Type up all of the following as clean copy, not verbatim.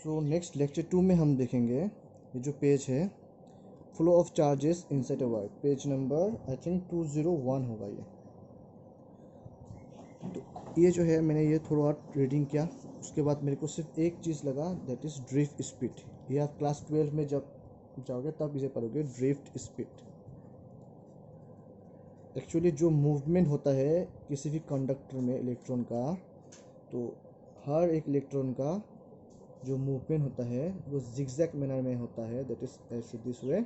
So next lecture 2 में हम देखेंगे ये जो पेज है flow of charges inside a wire, page number I think 201 होगा ये। तो ये जो है मैंने ये थोड़ा रीडिंग किया, उसके बाद मेरे को सिर्फ एक चीज़ लगा, दैट इज़ ड्रिफ्ट स्पीड। ये आप क्लास 12 में जब जाओगे तब इसे पढ़ोगे, ड्रिफ्ट स्पीड। एक्चुअली जो मूवमेंट होता है किसी भी कंडक्टर में इलेक्ट्रॉन का, तो हर एक इलेक्ट्रॉन का जो मूवमेंट होता है वो जिगजैग मैनर में होता है, दैट इज ऐसे दिस वे।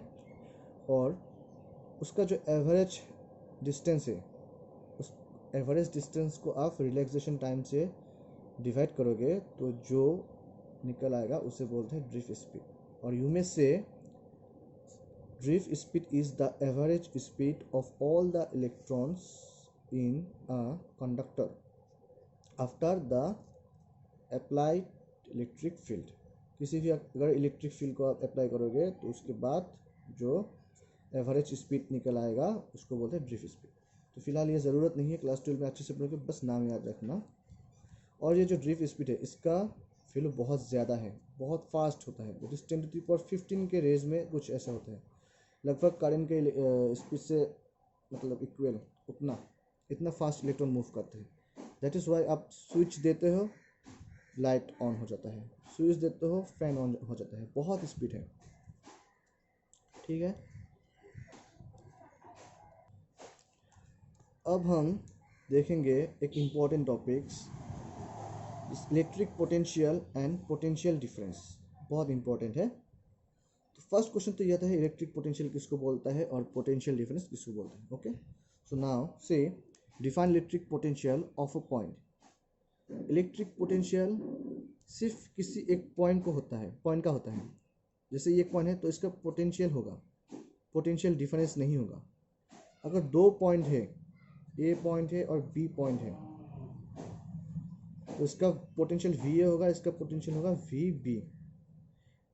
और उसका जो एवरेज डिस्टेंस है, उस एवरेज डिस्टेंस को आप रिलैक्सेशन टाइम से डिवाइड करोगे तो जो निकल आएगा उसे बोलते हैं ड्रिफ्ट स्पीड। और यू में से drift speed is the average speed of all the electrons in a conductor after the applied electric field. किसी भी अगर इलेक्ट्रिक फील्ड को आप अप्लाई करोगे तो उसके बाद जो एवरेज स्पीड निकल आएगा उसको बोलते हैं ड्रिफ्ट स्पीड। तो फिलहाल ये ज़रूरत नहीं है, क्लास 12 में अच्छे से पढ़ोगे, बस नाम याद रखना। और ये जो ड्रिफ्ट स्पीड है इसका फ्लो बहुत ज़्यादा है, बहुत फास्ट होता है, दैट इज 10⁻15 के रेंज में कुछ ऐसा होता है। लगभग करंट के स्पीड से मतलब इक्वल इतना फास्ट इलेक्ट्रॉन मूव करते हैं। दैट इज़ वाई आप स्विच देते हो लाइट ऑन हो जाता है, स्विच देते हो फैन ऑन हो जाता है, बहुत स्पीड है। ठीक है, अब हम देखेंगे एक important topics, electric potential and potential difference. बहुत इंपॉर्टेंट है। तो फर्स्ट क्वेश्चन तो यह था इलेक्ट्रिक पोटेंशियल किसको बोलता है और पोटेंशियल डिफरेंस किसको बोलता है। ओके, सो नाउ से define electric potential of a point. Electric potential सिर्फ किसी एक पॉइंट का होता है। जैसे ये एक पॉइंट है तो इसका पोटेंशियल होगा, पोटेंशियल डिफरेंस नहीं होगा। अगर दो पॉइंट है, ए पॉइंट है और बी पॉइंट है, तो इसका पोटेंशियल वी ए होगा, इसका पोटेंशियल होगा वी बी।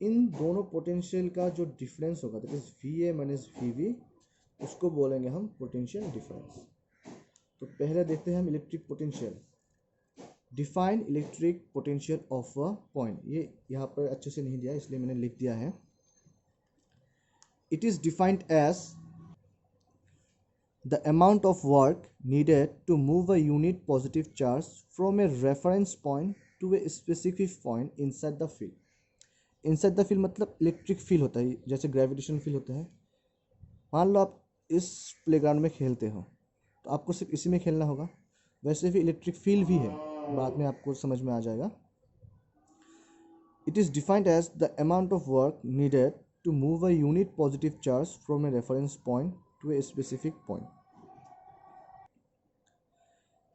इन दोनों पोटेंशियल का जो डिफरेंस होगा that is V A minus V B, उसको बोलेंगे हम पोटेंशियल डिफरेंस। तो पहले देखते हैं हम electric potential. Define electric potential of a point. ये यहाँ पर अच्छे से नहीं दिया इसलिए मैंने लिख दिया है। It is defined as the amount of work needed to move a unit positive charge from a reference point to a specific point inside the field. Inside the field मतलब इलेक्ट्रिक फील्ड होता है, जैसे gravitation field होता है। मान लो आप इस playground में खेलते हो तो आपको सिर्फ इसी में खेलना होगा, वैसे भी इलेक्ट्रिक फील्ड भी है, बाद में आपको समझ में आ जाएगा। It is defined as the amount of work needed to move a unit positive charge from a reference point to a specific point.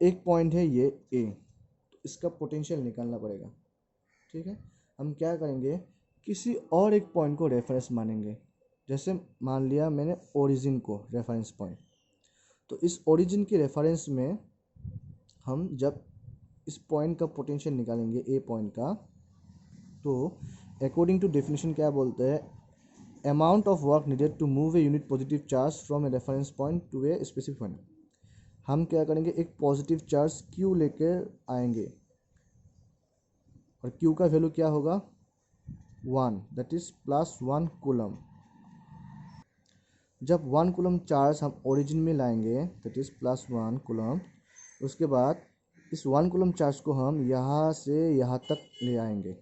एक पॉइंट है ये ए, तो इसका पोटेंशियल निकालना पड़ेगा। ठीक है, हम क्या करेंगे, किसी और एक पॉइंट को रेफरेंस मानेंगे। जैसे मान लिया मैंने ओरिजिन को रेफरेंस पॉइंट, तो इस ओरिजिन के रेफरेंस में हम जब इस पॉइंट का पोटेंशियल निकालेंगे ए पॉइंट का, तो अकॉर्डिंग टू डेफिनेशन क्या बोलते हैं, amount of work needed to move a unit positive charge from a reference point to a specific point. हम क्या करेंगे, एक पॉजिटिव चार्ज क्यू लेकर आएंगे और क्यू का वैल्यू क्या होगा 1, दैट इज +1 कूलम। जब 1 कूलम चार्ज हम ओरिजिन में लाएंगे दैट इज +1 कूलम, उसके बाद इस 1 कूलम चार्ज को हम यहाँ से यहाँ तक ले आएंगे।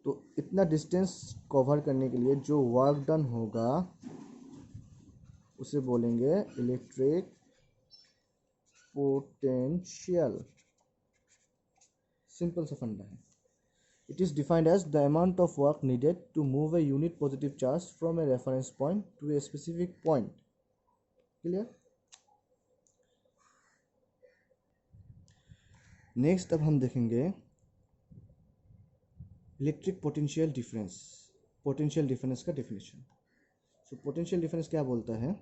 तो इतना डिस्टेंस कवर करने के लिए जो वर्क डन होगा उसे बोलेंगे इलेक्ट्रिक पोटेंशियल। सिंपल सा फंडा है। It is defined as the amount of work needed to move a unit positive charge from a reference point to a specific point. Clear? Next अब हम देखेंगे electric potential difference. Potential difference का definition. So potential difference क्या बोलता है,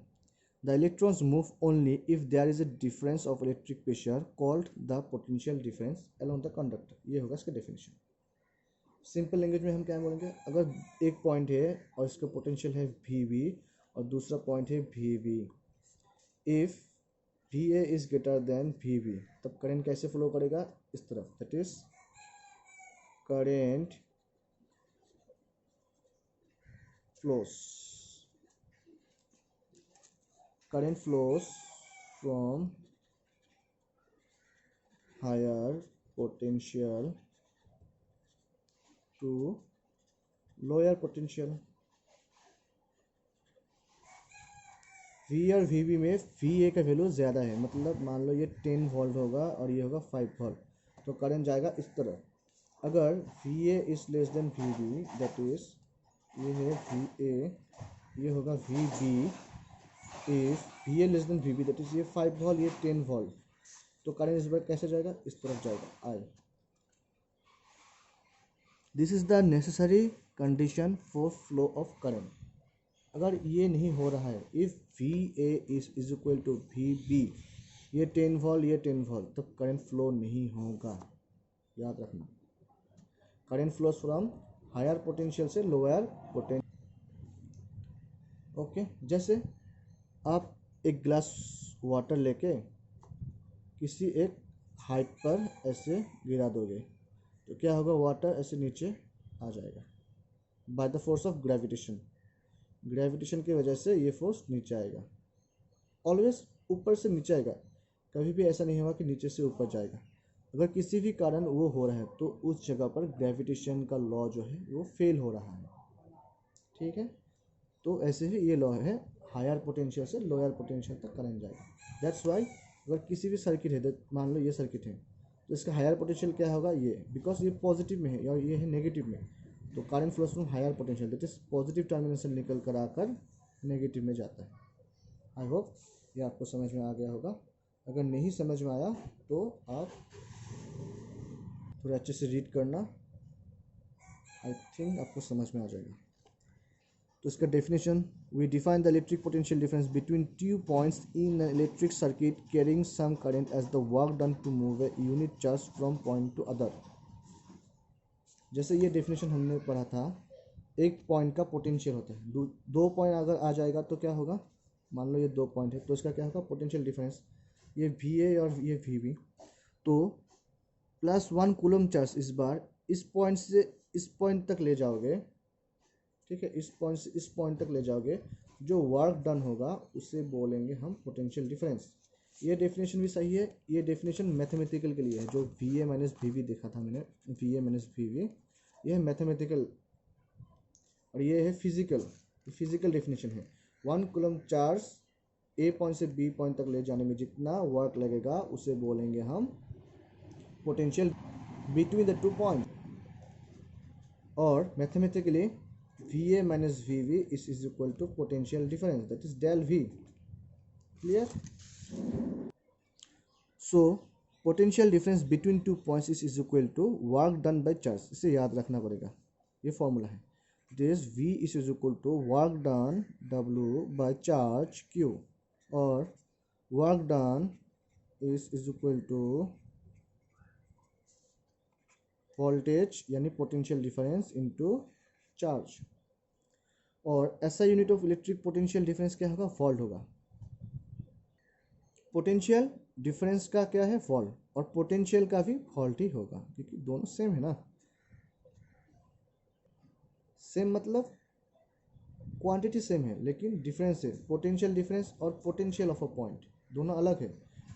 the electrons move only if there is a difference of electric pressure called the potential difference along the conductor. ये होगा इसका डेफिनेशन। सिंपल लैंग्वेज में हम क्या बोलेंगे, अगर एक पॉइंट है और इसका पोटेंशियल है वी बी और दूसरा पॉइंट है V B, if V A is greater than V B, तब करेंट कैसे फ्लो करेगा, इस तरफ, that is current flows current flows from higher potential to lower potential। V और वी बी में वी ए का वैल्यू ज़्यादा है, मतलब मान लो ये 10 वोल्ट होगा और ये होगा 5 वोल्ट, तो करंट जाएगा इस तरह। अगर V A is less than V B, that is ये है वी ए, ये होगा V B, if V A less than V B that is ये 5 वोल्ट, ये 10 वोल्ट, तो करंट इस बार कैसे जाएगा, इस तरफ जाएगा, I. This is the necessary condition for flow of current. अगर ये नहीं हो रहा है, if V A is equal to V B, ये 10 वोल्ट ये 10 वोल्ट, तो करंट फ्लो नहीं होगा, याद रखना। Current flows from higher potential से लोअर पोटेंशियल। ओके, जैसे आप एक ग्लास वाटर लेके किसी एक हाइट पर ऐसे गिरा दोगे, तो क्या होगा, वाटर ऐसे नीचे आ जाएगा by the force of gravitation. Gravitation की वजह से ये फोर्स नीचे आएगा, ऑलवेज ऊपर से नीचे आएगा, कभी भी ऐसा नहीं होगा कि नीचे से ऊपर जाएगा। अगर किसी भी कारण वो हो रहा है तो उस जगह पर ग्रेविटेशन का लॉ जो है वो फेल हो रहा है, ठीक है। तो ऐसे ही ये लॉ है, हायर पोटेंशियल से लोअर पोटेंशियल तक करंट जाएगा। दैट्स वाई अगर किसी भी सर्किट है, मान लो ये सर्किट है, तो इसका हायर पोटेंशियल क्या होगा, ये, बिकॉज ये पॉजिटिव में है और ये है नेगेटिव में, तो current flows from higher potential, that is positive terminal से निकल कर आकर नेगेटिव में जाता है। आई होप ये आपको समझ में आ गया होगा। अगर नहीं समझ में आया तो आप थोड़ा अच्छे से रीड करना, आई थिंक आपको समझ में आ जाएगा। तो इसका definition, we define the electric potential difference between two points in an electric circuit carrying some current as the work done to move a unit charge from point to other. जैसे ये definition हमने पढ़ा था, एक point का potential होता है, दो पॉइंट अगर आ जाएगा तो क्या होगा, मान लो ये 2 पॉइंट है, तो इसका क्या होगा, पोटेंशियल डिफरेंस, ये वी ए और ये वी बी, तो +1 कूलम चार्ज इस बार इस पॉइंट से इस पॉइंट तक ले जाओगे, ठीक है, इस पॉइंट से इस पॉइंट तक ले जाओगे, जो वर्क डन होगा उसे बोलेंगे हम पोटेंशियल डिफरेंस। ये डेफिनेशन भी सही है, ये डेफिनेशन मैथमेटिकल के लिए है, जो V A minus V B देखा था मैंने, V A minus V B, ये है मैथमेटिकल और ये है फिजिकल, फिजिकल डेफिनेशन है। 1 कूलम चार्ज ए पॉइंट से बी पॉइंट तक ले जाने में जितना वर्क लगेगा उसे बोलेंगे हम पोटेंशियल बिटवीन द 2 पॉइंट, और mathematically V A minus V B is equal to potential difference, that is del V. Clear? So potential difference between 2 points is equal to work done by charge. इसे याद रखना पड़ेगा, ये formula है। This V is equal to work done W by charge Q, और work done is equal to voltage यानी potential difference into charge. और ऐसा unit of electric potential difference क्या होगा, वोल्ट होगा। पोटेंशियल डिफरेंस का क्या है, वोल्ट, और पोटेंशियल का भी वोल्ट ही होगा, क्योंकि दोनों सेम है ना। सेम मतलब क्वांटिटी सेम है, लेकिन डिफरेंस है, पोटेंशियल डिफरेंस और पोटेंशियल ऑफ अ पॉइंट दोनों अलग है।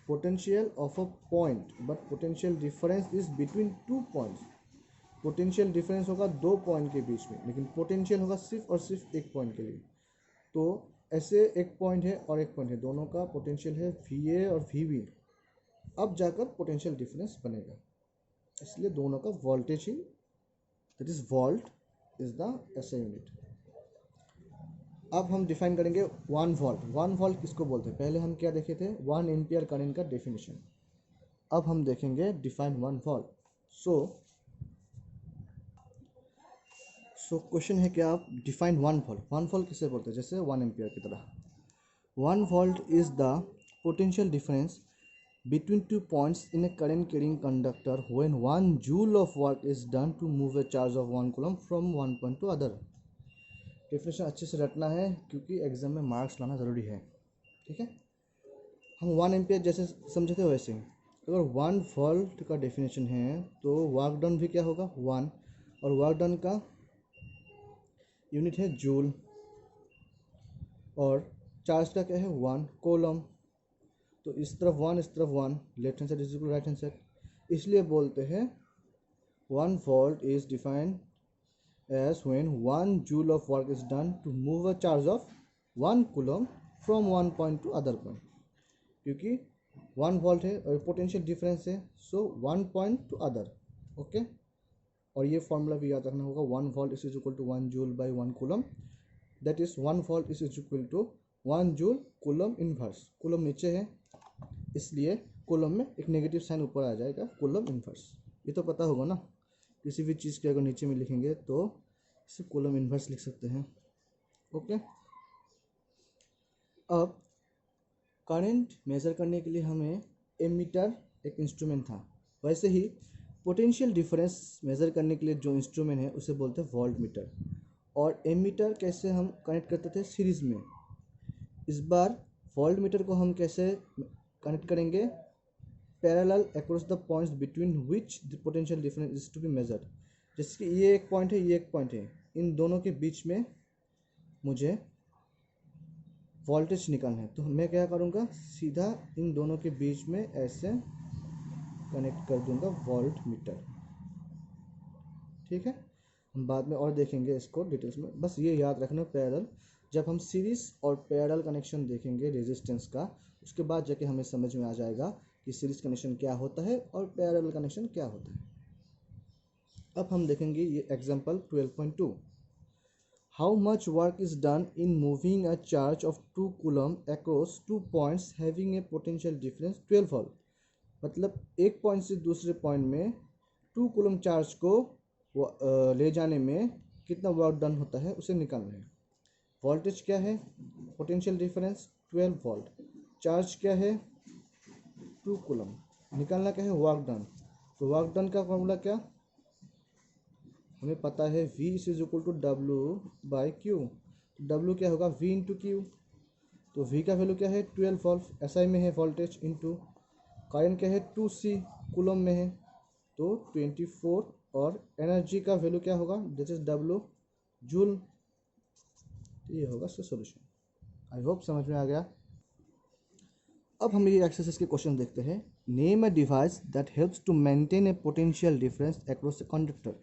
Potential of a point, but potential difference is between 2 points. Potential difference होगा 2 पॉइंट के बीच में, लेकिन पोटेंशियल होगा सिर्फ और सिर्फ एक पॉइंट के लिए। तो ऐसे एक पॉइंट है और एक पॉइंट है, दोनों का पोटेंशियल है वी ए और वी बी, अब जाकर पोटेंशियल डिफरेंस बनेगा, इसलिए दोनों का voltage he, that is volt is the SI unit. अब हम डिफाइन करेंगे 1 वोल्ट। 1 वोल्ट किसको बोलते हैं, पहले हम क्या देखे थे, 1 एम्पियर करंट का डेफिनेशन। अब हम देखेंगे डिफाइन 1 वोल्ट। सो क्वेश्चन है कि आप डिफाइन 1 वोल्ट। 1 वोल्ट किसे बोलते हैं, जैसे 1 एम्पियर की तरह। 1 volt is the potential difference between 2 points in a current carrying conductor when 1 joule of work is done to move a charge of 1 coulomb from one point to other। Definition अच्छे से रटना है क्योंकि exam में marks लाना ज़रूरी है, ठीक है। हम 1 एम्पियर जैसे समझे थे वैसे ही, अगर 1 वोल्ट का डेफिनेशन है तो वर्क डन भी क्या होगा 1, और वर्क डन का यूनिट है जूल, और चार्ज का क्या है 1 कूलम। तो इस तरफ 1 इस तरफ 1, left hand side is equal right hand side, इसलिए बोलते हैं 1 volt is defined as when 1 joule of work is done to move a charge of 1 coulomb from one point to other point। क्योंकि 1 volt है और potential difference है, सो 1 point to other। Okay, और ये formula भी याद रखना होगा, 1 volt is equal to 1 joule by 1 coulomb, that is 1 volt is equal to 1 joule coulomb inverse. coulomb नीचे है इसलिए coulomb में एक नेगेटिव साइन ऊपर आ जाएगा, coulomb इनवर्स। ये तो पता होगा ना, किसी भी चीज़ के अगर नीचे में लिखेंगे तो इसे coulomb इनवर्स लिख सकते हैं। ओके, अब करंट मेज़र करने के लिए हमें एमीटर एक इंस्ट्रूमेंट था, वैसे ही पोटेंशियल डिफरेंस मेज़र करने के लिए जो इंस्ट्रूमेंट है उसे बोलते हैं वोल्ट मीटर। और एमीटर कैसे हम कनेक्ट करते थे सीरीज़ में, इस बार वोल्ट मीटर को हम कैसे कनेक्ट करेंगे, parallel across the points between which the potential difference is to be measured. जैसे कि ये एक पॉइंट है, ये एक पॉइंट है, इन दोनों के बीच में मुझे वोल्टेज निकालना है, तो मैं क्या करूँगा, सीधा इन दोनों के बीच में ऐसे कनेक्ट कर दूंगा वोल्ट मीटर। ठीक है, हम बाद में और देखेंगे इसको डिटेल्स में, बस ये याद रखना पैरेलल। जब हम सीरीज और पैरेलल कनेक्शन देखेंगे रेजिस्टेंस का, उसके बाद जाके हमें समझ में आ जाएगा कि सीरीज कनेक्शन क्या होता है और पैरेलल कनेक्शन क्या होता है। अब हम देखेंगे ये example 12.2। How much work is done in moving a charge of 2 coulomb across 2 points having a potential difference 12 volt. मतलब एक पॉइंट से दूसरे पॉइंट में 2 कूलम चार्ज को ले जाने में कितना वर्क डन होता है उसे निकालना है। वोल्टेज क्या है, पोटेंशियल डिफरेंस 12 वोल्ट, चार्ज क्या है 2 कूलम, निकालना क्या है वर्क डन। तो वर्क डन का फॉर्मूला क्या, हमें पता है V is equal to W by Q. W क्या होगा V इंटू क्यू, तो V का वैल्यू क्या है 12 वोल्ट, SI में है वोल्टेज, इंटू करंट क्या है 2C कूलम में है तो 24, और एनर्जी का वैल्यू क्या होगा, दिस इज W जूल। ये होगा इसका सॉल्यूशन। आई होप समझ में आ गया। अब हम ये एक्सरसाइज के क्वेश्चन देखते हैं। Name a device that helps to maintain a potential difference across a conductor.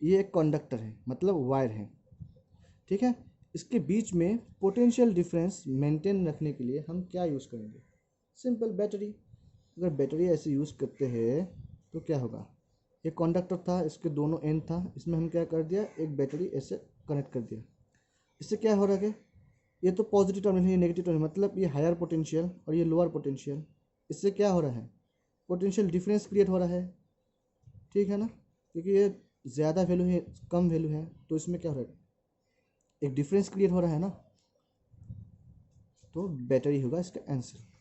ये एक कंडक्टर है, मतलब वायर है, ठीक है। इसके बीच में पोटेंशियल डिफरेंस मेंटेन रखने के लिए हम क्या यूज़ करेंगे, सिंपल बैटरी। अगर बैटरी ऐसे यूज़ करते हैं तो क्या होगा, एक कंडक्टर था, इसके दोनों एंड था, इसमें हम क्या कर दिया, एक बैटरी ऐसे कनेक्ट कर दिया। इससे क्या हो रहा है, ये तो पॉजिटिव टर्मिनल है, ये नेगेटिव टर्मिनल, मतलब ये हायर पोटेंशियल और ये लोअर पोटेंशियल। इससे क्या हो रहा है, पोटेंशियल डिफरेंस क्रिएट हो रहा है, ठीक है ना, क्योंकि ये ज़्यादा वैल्यू है कम वैल्यू है, तो इसमें क्या हो रहा है, एक डिफरेंस क्रिएट हो रहा है ना, तो बैटरी होगा इसका आंसर।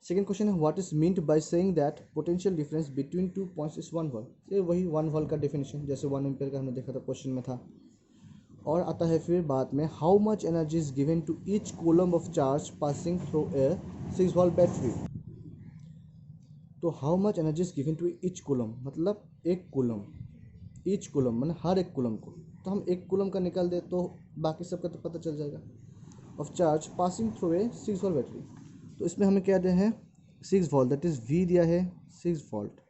सेकेंड क्वेश्चन है, what is meant by saying that potential difference between 2 points is 1 volt. ये वही 1 वोल्ट का डेफिनेशन, जैसे 1 एम्पियर का हमने देखा था क्वेश्चन में था। और आता है फिर बाद में, how much energy is given to each coulomb of charge passing through a 6 volt battery. तो how much energy is given to each coulomb, मतलब एक कूलम, ईच कूलम मतलब हर एक कूलम को, तो हम एक कूलम का निकाल दे तो बाकी सबका तो पता चल जाएगा। Of charge passing through a 6 volt battery, तो इसमें हमें क्या दिया है 6 वोल्ट, दैट इज V दिया है 6 वोल्ट।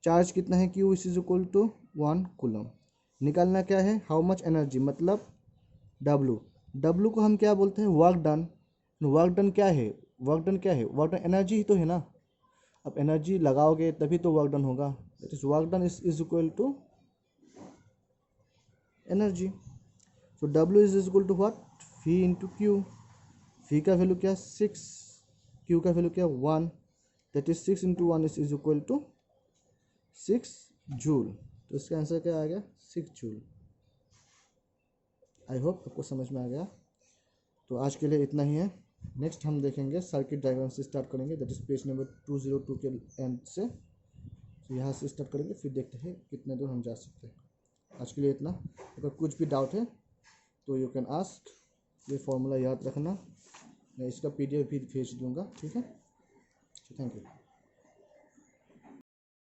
चार्ज कितना है Q is equal to 1 coulomb. निकालना क्या है, हाउ मच एनर्जी मतलब W। W को हम क्या बोलते हैं, वर्क डन। वर्क डन क्या है, वर्क डन क्या है, वर्क डन एनर्जी ही तो है ना। अब एनर्जी लगाओगे तभी तो वर्क डन होगा, that is work done is equal to energy. So W is equal to what, V into Q. V का वैल्यू क्या 6, Q का वैल्यू क्या 1, that is 6 into 1 is equal to 6 joule. तो इसका आंसर क्या आ गया 6 joule. I hope आपको समझ में आ गया। तो आज के लिए इतना ही है। नेक्स्ट हम देखेंगे सर्किट डायग्राम से स्टार्ट करेंगे, दैट इज पेज नंबर 202 के एंड से। तो यहाँ से स्टार्ट करेंगे, फिर देखते हैं कितने दूर हम जा सकते हैं। आज के लिए इतना। अगर कुछ भी डाउट है तो यू कैन आस्क। ये फॉर्मूला याद रखना, मैं इसका PDF भी भेज दूंगा, ठीक है। Thank you.